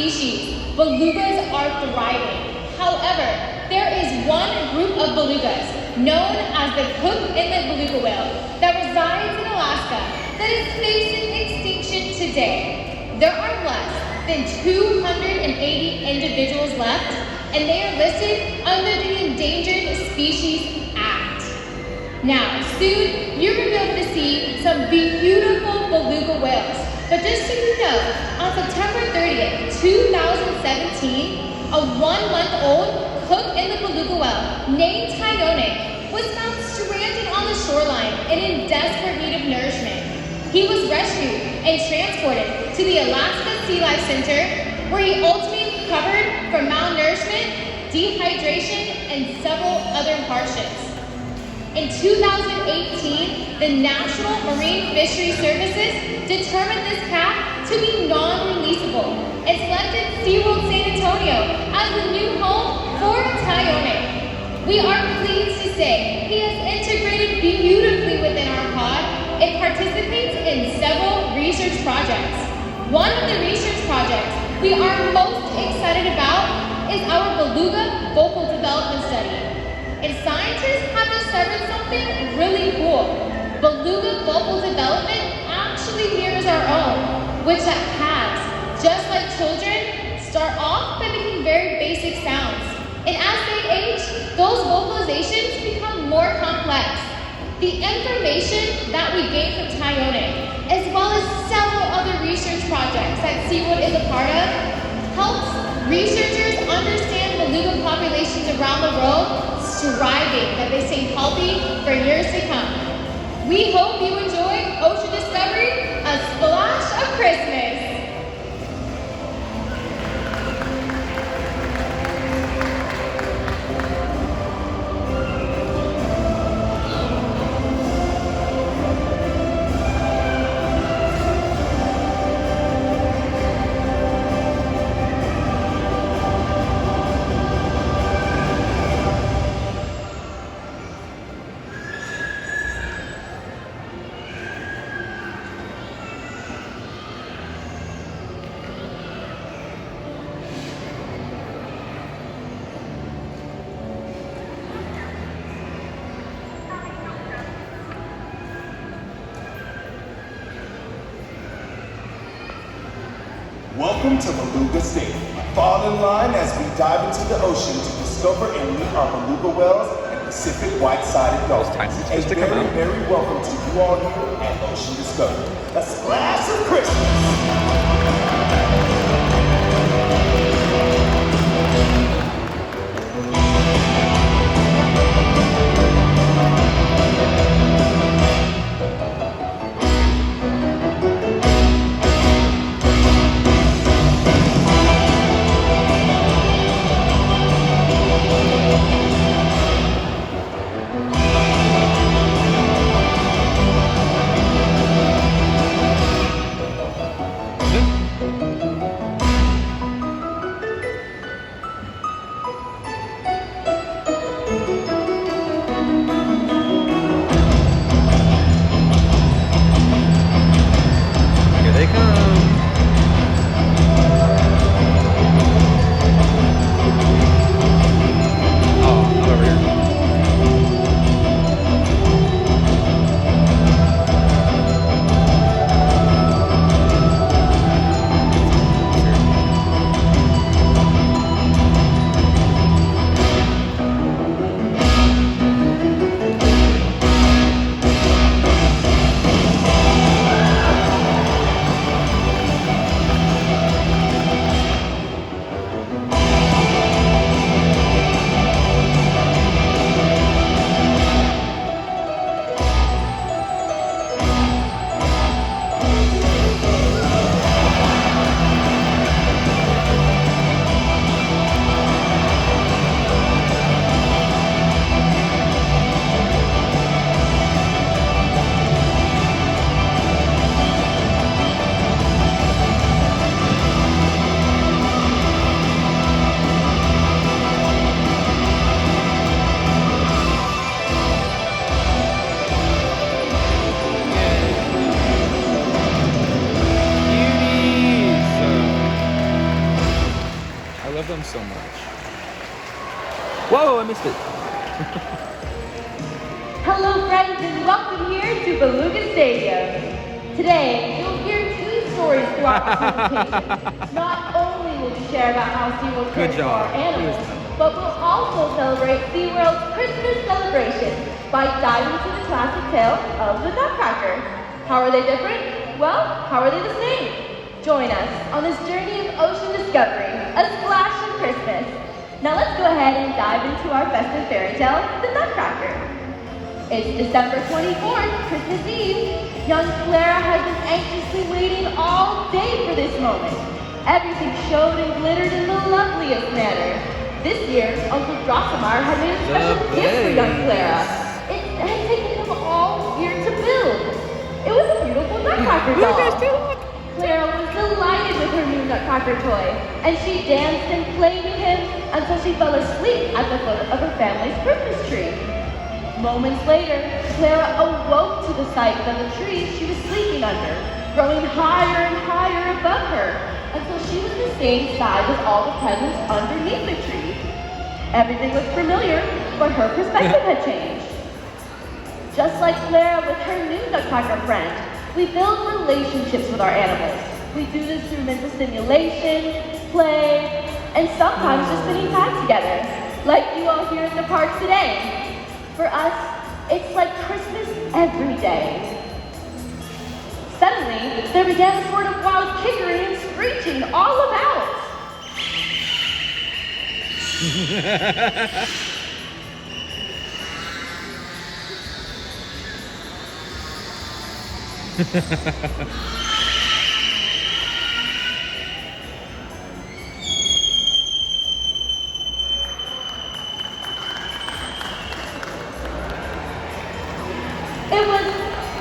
species, belugas are thriving. However, there is one group of belugas, known as the Cook Inlet beluga whale, that resides in Alaska that is facing extinction today. There are less than 280 individuals left, and they are listed under the Endangered Species Act. Now, soon you're going to be able to see some beautiful beluga whales. But just so you know, on September 30th, 2017, a 1-month-old Cook Inlet beluga whale named Tyone was found stranded on the shoreline and in desperate need of nourishment. He was rescued and transported to the Alaska Sea Life Center, where he ultimately recovered from malnourishment, dehydration, and several other hardships. In 2018, the National Marine Fisheries Services determined this cat to be non-releasable and selected SeaWorld San Antonio as the new home for Tyone. We are pleased to say he has integrated beautifully within our pod and participates in several research projects. One of the research projects we are most excited about is our beluga vocal development study. And scientists have discovered something really cool. Beluga vocal development actually mirrors our own, which has, just like children, start off by making very basic sounds. And as they age, those vocalizations become more complex. The information that we gain from Tyone, as well as several other research projects that SeaWorld is a part of, helps researchers understand beluga populations around the world striving that they stay healthy for years to come. We hope you enjoy Ocean Discovery, a splash of Christmas. Welcome to Beluga State. Fall in line as we dive into the ocean to discover and meet our beluga whales and Pacific white-sided dolphins. A very welcome to you all here at Ocean Discovery. A splash of Christmas! love them so much. Whoa, I missed it. Hello friends and welcome here to Beluga Stadium. Today, you'll hear two stories throughout the presentation. Not only will we share about how SeaWorld cares for our animals, but we'll also celebrate SeaWorld's Christmas celebration by diving into the classic tale of the Nutcracker. How are they different? Well, how are they the same? Join us on this journey of ocean discovery, a splash of Christmas. Now let's go ahead and dive into our festive fairy tale, the Nutcracker. It's December 24th, Christmas Eve. Young Clara has been anxiously waiting all day for this moment. Everything showed and glittered in the loveliest manner. This year, Uncle Drosselmeyer had made a special gift for young Clara. It had taken him all year to build. It was a beautiful Nutcracker doll. Clara was delighted with her new Nutcracker toy, and she danced and played with him until she fell asleep at the foot of her family's Christmas tree. Moments later, Clara awoke to the sight of the tree she was sleeping under, growing higher and higher above her, until she was the same size as all the presents underneath the tree. Everything looked familiar, but her perspective had changed. Just like Clara with her new Nutcracker friend, we build relationships with our animals. We do this through mental stimulation, play, and sometimes just spending time together, like you all here in the park today. For us, it's like Christmas every day. Suddenly, there began a sort of wild kickery and screeching all about. It was,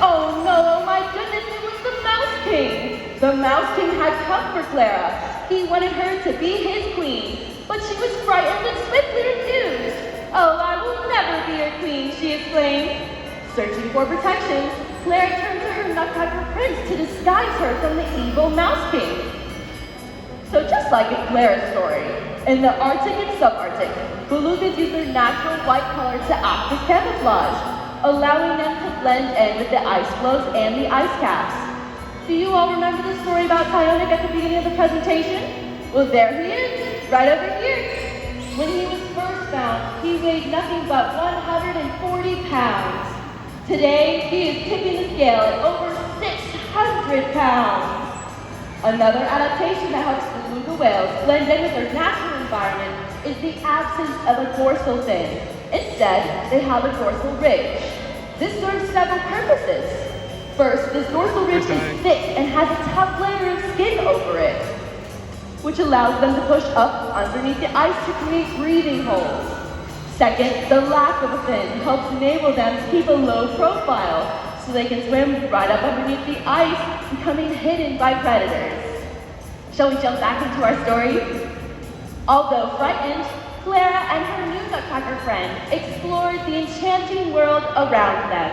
oh no, oh my goodness, it was the Mouse King. The Mouse King had come for Clara. He wanted her to be his queen, but she was frightened and swiftly refused. Oh, I will never be your queen, she exclaimed. Searching for protection, Clara turned to her Nutcracker prince to disguise her from the evil Mouse King. So just like in Clara's story, in the Arctic and subarctic, belugas use their natural white color to act as camouflage, allowing them to blend in with the ice floes and the ice caps. Do you all remember the story about Tyonek at the beginning of the presentation? Well, there he is, right over here. When he was first found, he weighed nothing but 140 pounds. Today, he is tipping the scale at over 600 pounds. Another adaptation that helps beluga whales blend in with their natural environment is the absence of a dorsal fin. Instead, they have a dorsal ridge. This serves several purposes. First, this dorsal ridge is thick and has a tough layer of skin over it, which allows them to push up underneath the ice to create breathing holes. Second, the lack of a fin helps enable them to keep a low profile so they can swim right up underneath the ice, becoming hidden by predators. Shall we jump back into our story? Although frightened, Clara and her new Nutcracker friend explored the enchanting world around them.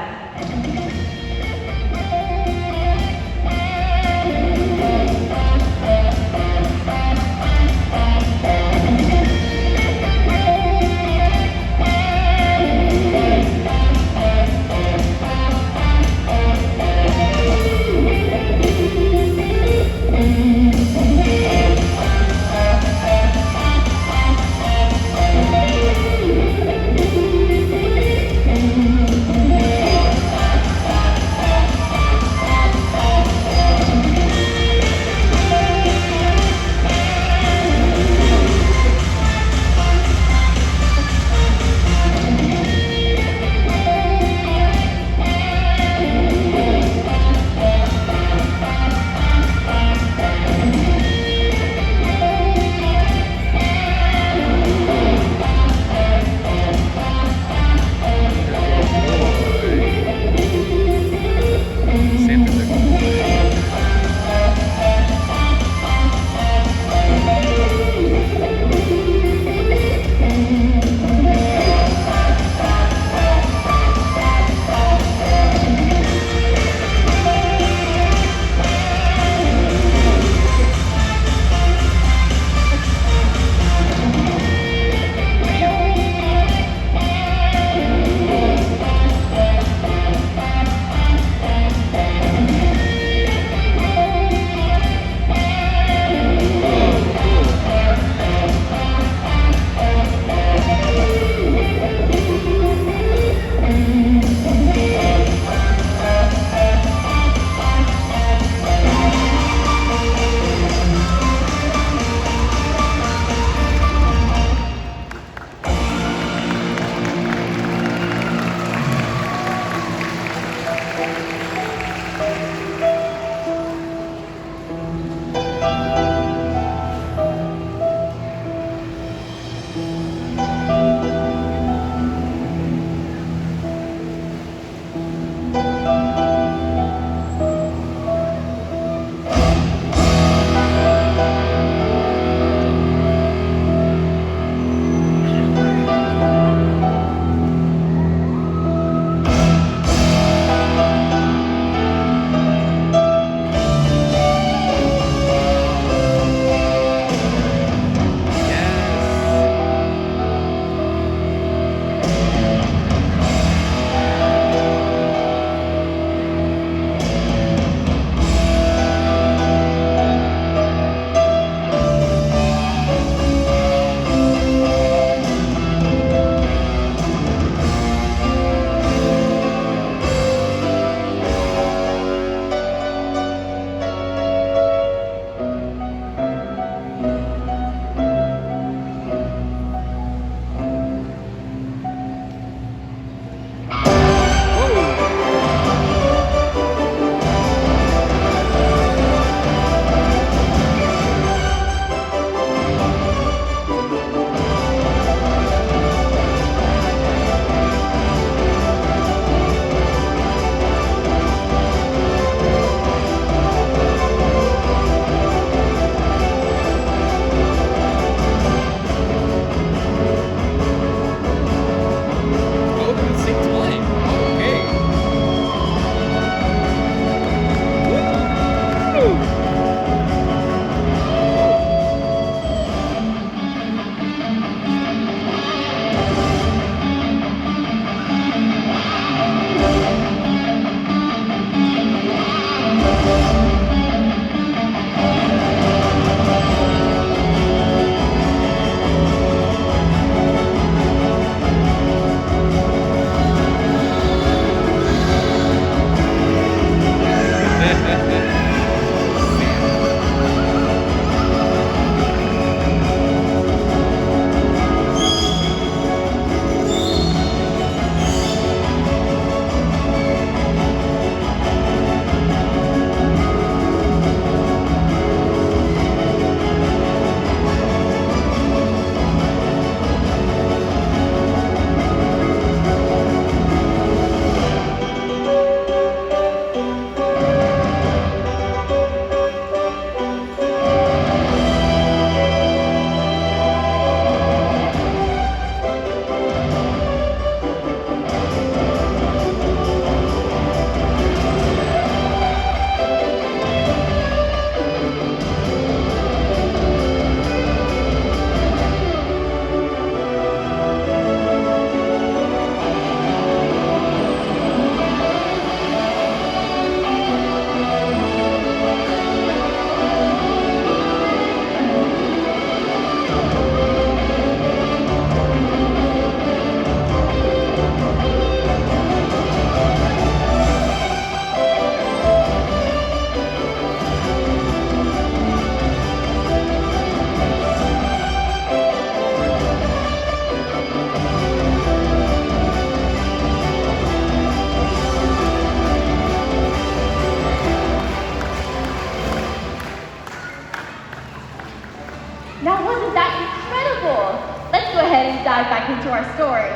wasn't that incredible? Let's go ahead and dive back into our story.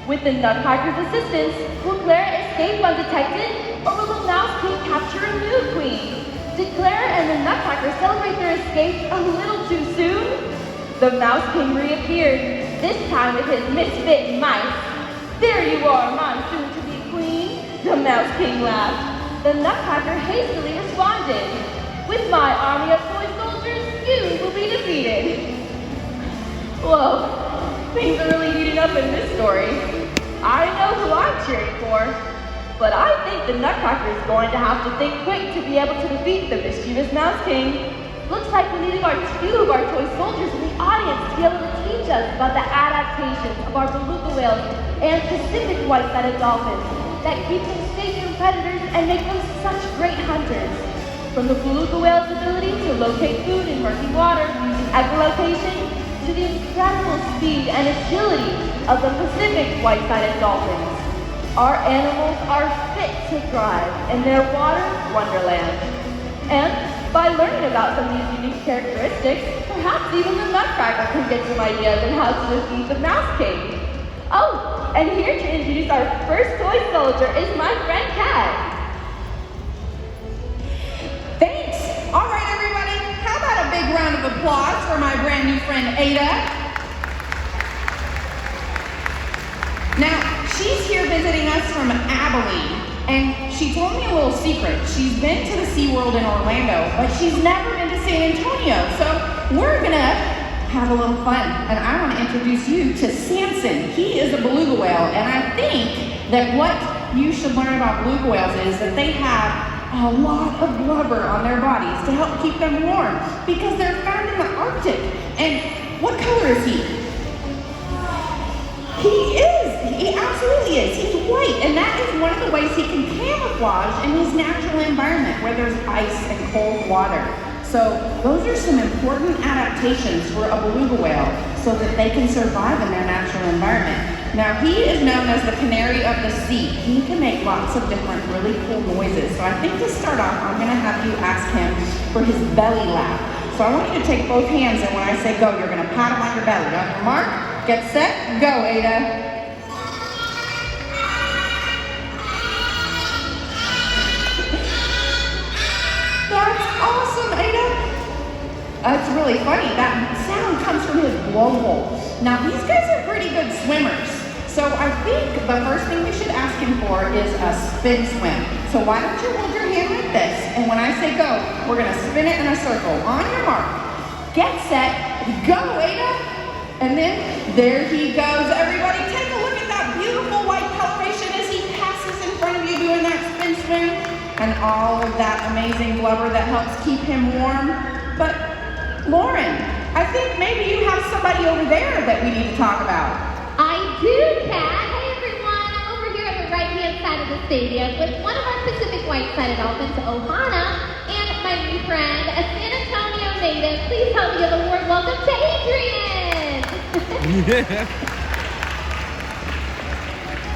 With the Nutcracker's assistance, will Clara escape undetected, or will the Mouse King capture a new queen? Did Clara and the Nutcracker celebrate their escape a little too soon? The Mouse King reappeared, this time with his misfit mice. There you are, my soon-to-be queen, the Mouse King laughed. The Nutcracker hastily responded, with my army of toy soldiers, you will be defeated. Whoa, things are really heating up in this story. I know who I'm cheering for, but I think the Nutcracker is going to have to think quick to be able to defeat the mischievous Mouse King. Looks like we need two of our toy soldiers in the audience to be able to teach us about the adaptations of our beluga whales and Pacific white-sided dolphins that keep them safe from predators and make them such great hunters. From the beluga whale's ability to locate food in murky water using echolocation, to the incredible speed and agility of the Pacific white-sided dolphins. Our animals are fit to thrive in their water wonderland. And by learning about some of these unique characteristics, perhaps even the Nutcracker can get some ideas on how to defeat the Mouse King. Oh, and here to introduce our first toy soldier is my friend Kat. Thanks. All right, everybody. How about a big round of applause for my brand new friend, Ada? Now, she's here visiting us from Abilene, and she told me a little secret. She's been to the SeaWorld in Orlando, but she's never been to San Antonio, so we're gonna have a little fun, and I want to introduce you to Samson. He is a beluga whale, and I think that what you should learn about beluga whales is that they have a lot of blubber on their bodies to help keep them warm because they're found in the Arctic. And what color is he? He absolutely is. He's white, and that is one of the ways he can camouflage in his natural environment where there's ice and cold water. So those are some important adaptations for a beluga whale so that they can survive in their natural environment. Now, he is known as the canary of the sea. He can make lots of different really cool noises. So I think to start off, I'm gonna have you ask him for his belly laugh. So I want you to take both hands, and when I say go, you're gonna pat him on your belly. On your mark, get set, go, Ada. That's awesome, Ada. That's really funny. That sound comes from his blowhole. Now, these guys are pretty good swimmers. So I think the first thing we should ask him for is a spin swim. So why don't you hold your hand like this, and when I say go, we're gonna spin it in a circle. On your mark, get set, go, Ada. And then there he goes. Everybody take a look at that beautiful white coloration as he passes in front of you doing that spin swim. And all of that amazing blubber that helps keep him warm. But Lauren, I think maybe you have somebody over there that we need to talk about. I do, Kat. Hey, everyone. I'm over here at the right-hand side of the stadium with one of our Pacific white-sided dolphins, Ohana, and my new friend, a San Antonio native. Please help me give a warm welcome to Adrian.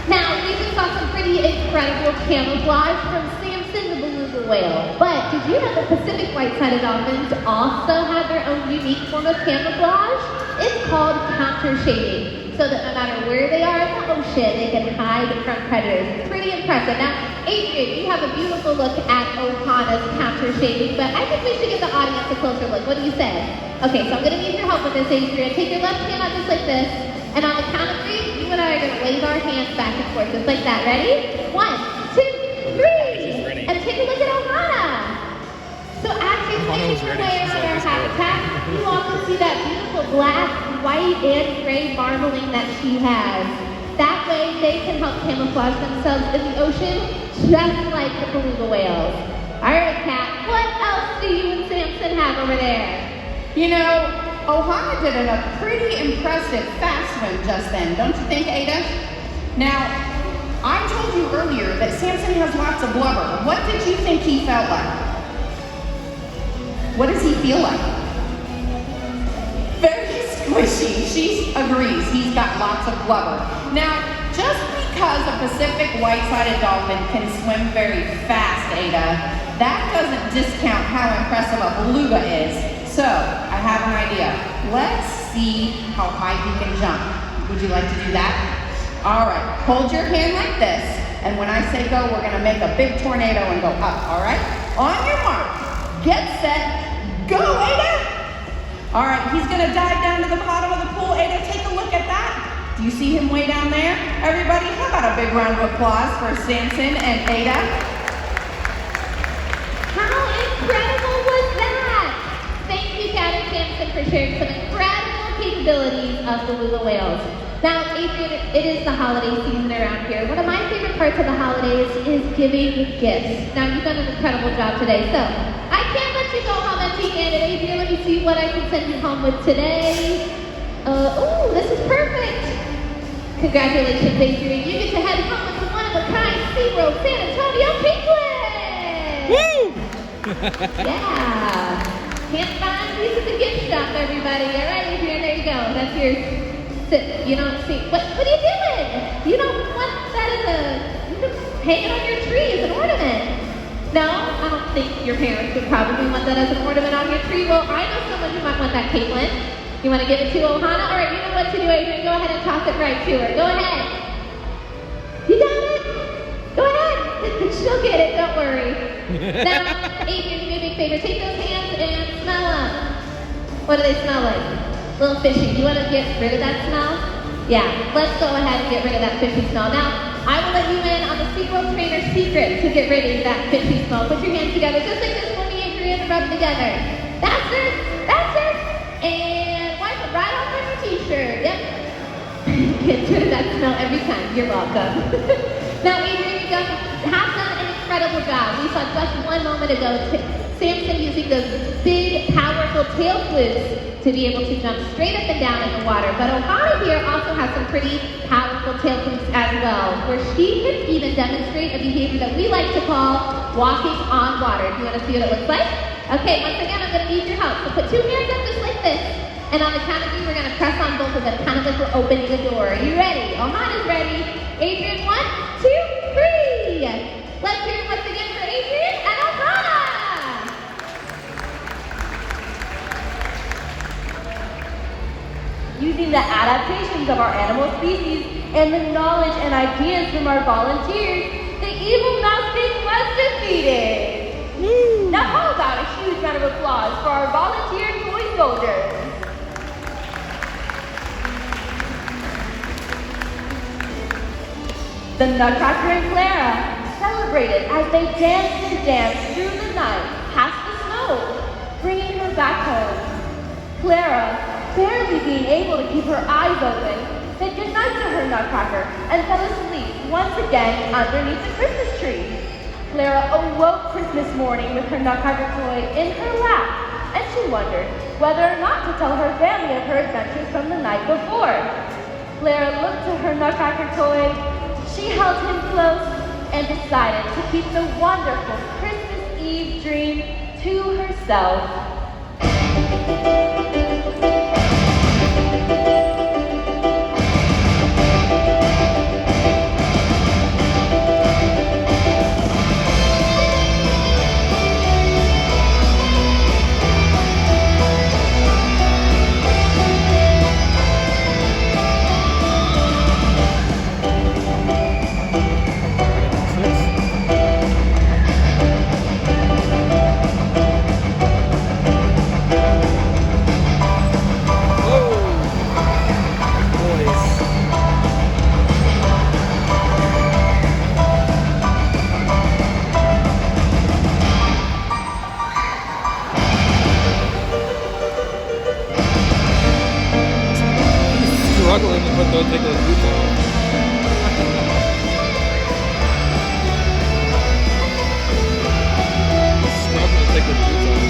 Now, we just saw some pretty incredible camouflage from Samson the beluga whale. But did you know that Pacific white-sided dolphins also have their own unique form of camouflage? It's called counter shading, so that no matter where they are in the ocean, they can hide from predators. It's pretty impressive. Now, Adrian, you have a beautiful look at Ohana's counter shading, but I think we should give the audience a closer look. What do you say? Okay, so I'm gonna need your help with this, Adrian. Take your left hand out just like this, and on the count of three, you and I are gonna wave our hands back and forth just like that. Ready? 1, 2, 3. And take a look at Ohana. So as she's making her way around our habitat, you all can see that beautiful black, white, and gray marbling that she has. That way they can help camouflage themselves in the ocean, just like the beluga whales. All right, Kat, what else do you and Samson have over there? You know, Ohana did a pretty impressive fast swim just then, don't you think, Ada? Now, I told you earlier that Samson has lots of blubber. What did you think he felt like? What does he feel like? Very squishy. She agrees. He's got lots of blubber. Now, just because a Pacific white-sided dolphin can swim very fast, Ada, that doesn't discount how impressive a beluga is. So, I have an idea. Let's see how high he can jump. Would you like to do that? All right, hold your hand like this, and when I say go, we're gonna make a big tornado and go up, all right? On your mark, get set, go, Ada! All right, he's gonna dive down to the bottom of the pool. Ada, take a look at that. Do you see him way down there? Everybody, how about a big round of applause for Samson and Ada? How incredible was that? Thank you, Captain Samson, for sharing some incredible capabilities of beluga whales. Now, Adrian, it is the holiday season around here. One of my favorite parts of the holidays is giving gifts. Now, you've done an incredible job today, so I can't let you go home empty-handed. Adrian, let me see what I can send you home with today. Ooh, this is perfect. Congratulations, Adrian. You get to head home with the one-of-a-kind SeaWorld San Antonio penguin. Woo! Yeah. Can't find these at the gift shop, everybody. All right, Adrian, there you go. That's your sit. You don't see. What are you doing? You don't want that as you can hang it on your tree as an ornament. No, I don't think your parents would probably want that as an ornament on your tree. Well, I know someone who might want that, Caitlin. You want to give it to Ohana? All right, you know what to do, Adrian. Go ahead and toss it right to her. Go ahead. You got it? Go ahead. She'll get it, don't worry. Now, Adrian, do me a big favor. Take those hands and smell them. What do they smell like? A little fishy. You want to get rid of that smell? Yeah, let's go ahead and get rid of that fishy smell. Now, I will let you in on the SeaWorld Trainer's secret to get rid of that fishy smell. Put your hands together just like this for me, Adrian, and rub together. That's it. That's it. And wipe it right off on your t-shirt. Yep. Get rid of that smell every time. You're welcome. Now, Adrian, you have done an incredible job. We saw just one moment ago Samson using those big, powerful tail flukes to be able to jump straight up and down in the water. But Ohana here also has some pretty powerful tail flukes as well, where she can even demonstrate a behavior that we like to call walking on water. Do you want to see what it looks like? Okay, once again, I'm going to need your help. So put two hands up just like this. And on the count of three, we're going to press on both of them, kind of like we're opening a door. Are you ready? Ohana's ready. Adrian, 1, 2, 3. Let's hear it once again for Adrian and Ohana. Using the adaptations of our animal species and the knowledge and ideas from our volunteers, the evil mouse king was defeated. Now how about a huge round of applause for our volunteer toy soldiers? The Nutcracker and Clara celebrated as they danced and danced through the night past the snow, bringing her back home. Clara, barely being able to keep her eyes open, said goodnight to her Nutcracker and fell asleep once again underneath the Christmas tree. Clara awoke Christmas morning with her Nutcracker toy in her lap, and she wondered whether or not to tell her family of her adventures from the night before. Clara looked to her Nutcracker toy, she held him close, and decided to keep the wonderful Christmas Eve dream to herself. Struggling to put those, take those boots off. Struggling to take those boots off.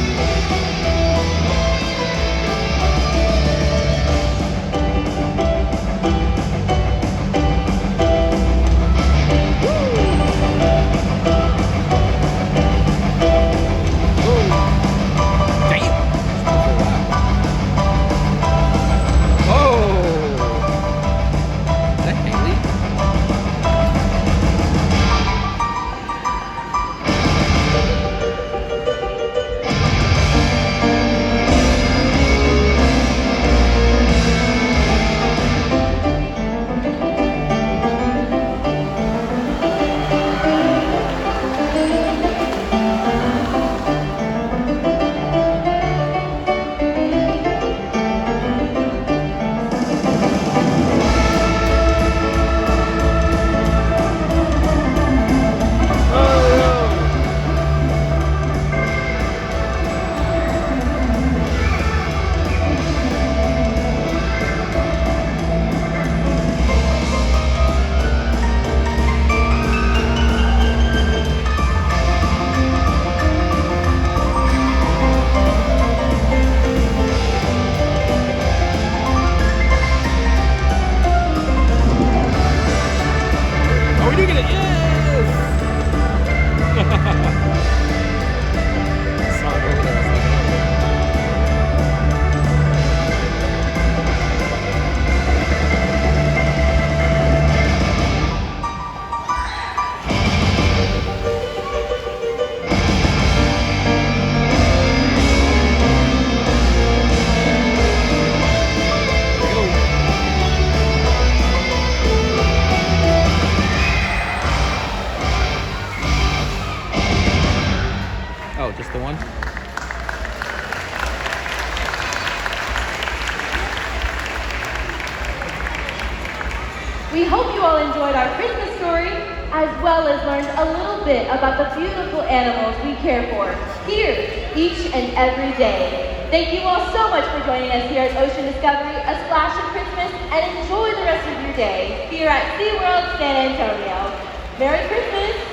Oh, just the one? We hope you all enjoyed our Christmas story, as well as learned a little bit about the beautiful animals we care for here each and every day. Thank you all so much for joining us here at Ocean Discovery, A Splash of Christmas, and enjoy the rest of your day here at SeaWorld San Antonio. Merry Christmas!